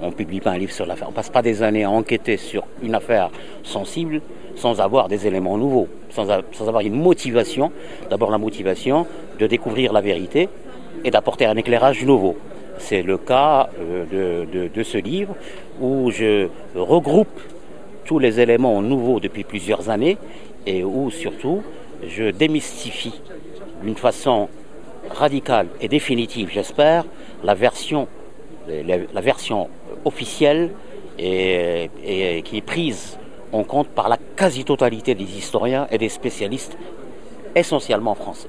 on ne publie pas un livre sur l'affaire. On ne passe pas des années à enquêter sur une affaire sensible sans avoir des éléments nouveaux, sans avoir une motivation. D'abord la motivation de découvrir la vérité et d'apporter un éclairage nouveau. C'est le cas de ce livre où je regroupe tous les éléments nouveaux depuis plusieurs années et où surtout je démystifie d'une façon radicale et définitive, j'espère, la version officielle et qui est prise en compte par la quasi-totalité des historiens et des spécialistes, essentiellement français.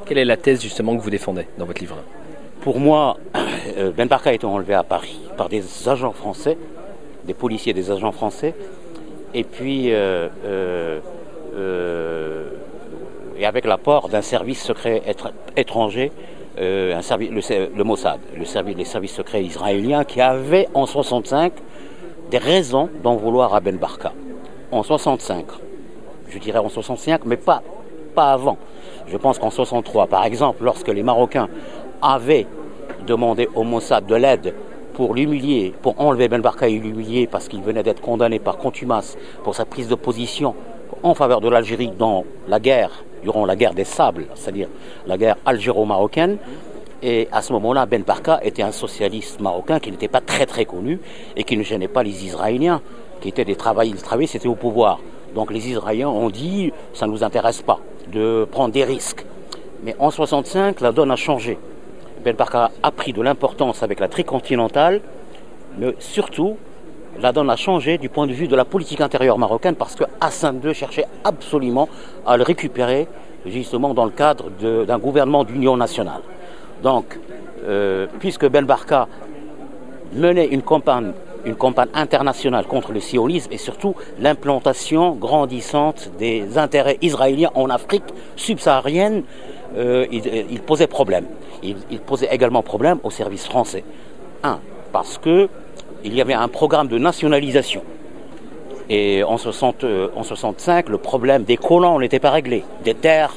Quelle est la thèse justement que vous défendez dans votre livre? Pour moi, Ben Barka a été enlevé à Paris par des agents français, des policiers, des agents français, et puis et avec l'apport d'un service secret étranger, le Mossad, les services secrets israéliens, qui avaient en 65 des raisons d'en vouloir à Ben Barka. En 65, je dirais en 65, mais pas avant. Je pense qu'en 63, par exemple, lorsque les Marocains avaient demandé au Mossad de l'aide pour l'humilier, pour enlever Ben Barka et l'humilier parce qu'il venait d'être condamné par contumace pour sa prise de position en faveur de l'Algérie dans la guerre, durant la guerre des sables, c'est-à-dire la guerre algéro-marocaine. Et à ce moment-là, Ben Barka était un socialiste marocain qui n'était pas très très connu et qui ne gênait pas les Israéliens, qui étaient des travaillistes, c'était au pouvoir. Donc les Israéliens ont dit, ça ne nous intéresse pas de prendre des risques. Mais en 65, la donne a changé. Ben Barka a pris de l'importance avec la tricontinentale, mais surtout, la donne a changé du point de vue de la politique intérieure marocaine parce que Hassan II cherchait absolument à le récupérer justement dans le cadre d'un gouvernement d'union nationale. Donc, puisque Ben Barka menait une campagne internationale contre le sionisme et surtout l'implantation grandissante des intérêts israéliens en Afrique subsaharienne, il posait problème. Il posait également problème au service français. Parce que il y avait un programme de nationalisation. Et en 65, le problème des colons n'était pas réglé. Des terres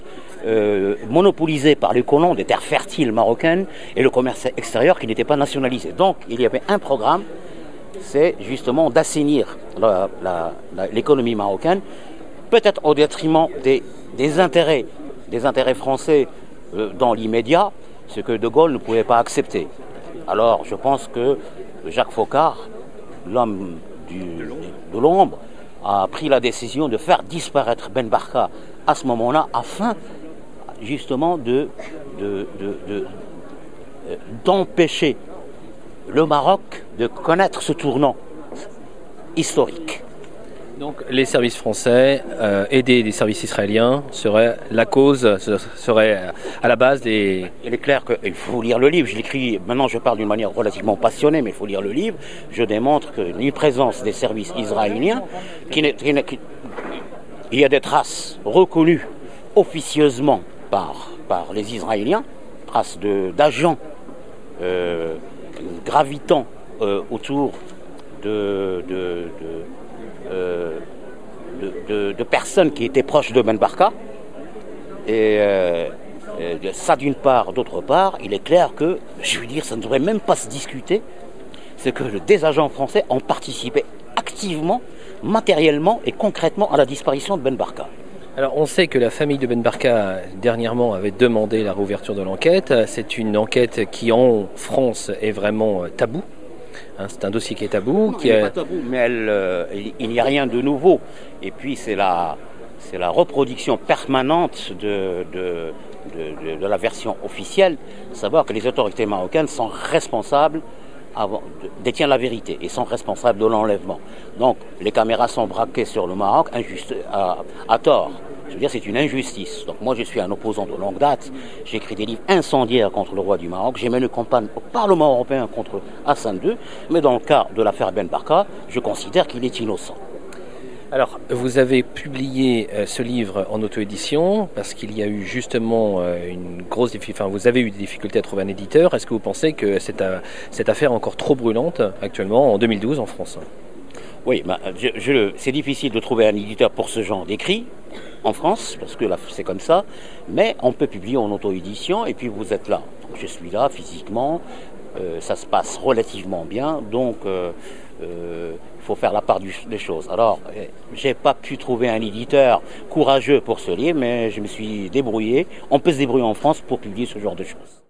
monopolisées par les colons, des terres fertiles marocaines, et le commerce extérieur qui n'était pas nationalisé. Donc, il y avait un programme, c'est justement d'assainir l'économie marocaine, peut-être au détriment des intérêts français dans l'immédiat, ce que De Gaulle ne pouvait pas accepter. Alors, je pense que Jacques Foccart, l'homme de l'ombre, a pris la décision de faire disparaître Ben Barka à ce moment-là, afin justement d'empêcher le Maroc de connaître ce tournant historique. Donc les services français, aidés des services israéliens, seraient la cause, serait à la base des... Il est clair qu'il faut lire le livre, je l'écris, maintenant je parle d'une manière relativement passionnée, mais il faut lire le livre. Je démontre que une présence des services israéliens, il y a des traces reconnues officieusement par les Israéliens, traces d'agents gravitant autour de personnes qui étaient proches de Ben Barka. Et ça d'une part, d'autre part, il est clair que, je veux dire, ça ne devrait même pas se discuter, c'est que des agents français ont participé activement, matériellement et concrètement à la disparition de Ben Barka. Alors on sait que la famille de Ben Barka dernièrement avait demandé la réouverture de l'enquête. C'est une enquête qui en France est vraiment tabou. C'est un dossier qui est tabou. Il n'est pas tabou, mais il n'y a rien de nouveau. Et puis c'est la reproduction permanente de la version officielle, savoir que les autorités marocaines sont responsables, détiennent la vérité et sont responsables de l'enlèvement. Donc les caméras sont braquées sur le Maroc à tort. Je veux dire, c'est une injustice. Donc moi, je suis un opposant de longue date. J'ai écrit des livres incendiaires contre le roi du Maroc. J'ai mené une campagne au Parlement européen contre Hassan II. Mais dans le cas de l'affaire Ben Barka, je considère qu'il est innocent. Alors, vous avez publié ce livre en auto-édition parce qu'il y a eu justement une grosse difficulté. Enfin, vous avez eu des difficultés à trouver un éditeur. Est-ce que vous pensez que cette affaire est encore trop brûlante actuellement en 2012 en France ? Oui, c'est difficile de trouver un éditeur pour ce genre d'écrit en France, parce que là, c'est comme ça, mais on peut publier en auto-édition, et puis vous êtes là. Donc, je suis là physiquement, ça se passe relativement bien, donc il faut faire la part des choses. Alors, j'ai pas pu trouver un éditeur courageux pour ce livre, mais je me suis débrouillé. On peut se débrouiller en France pour publier ce genre de choses.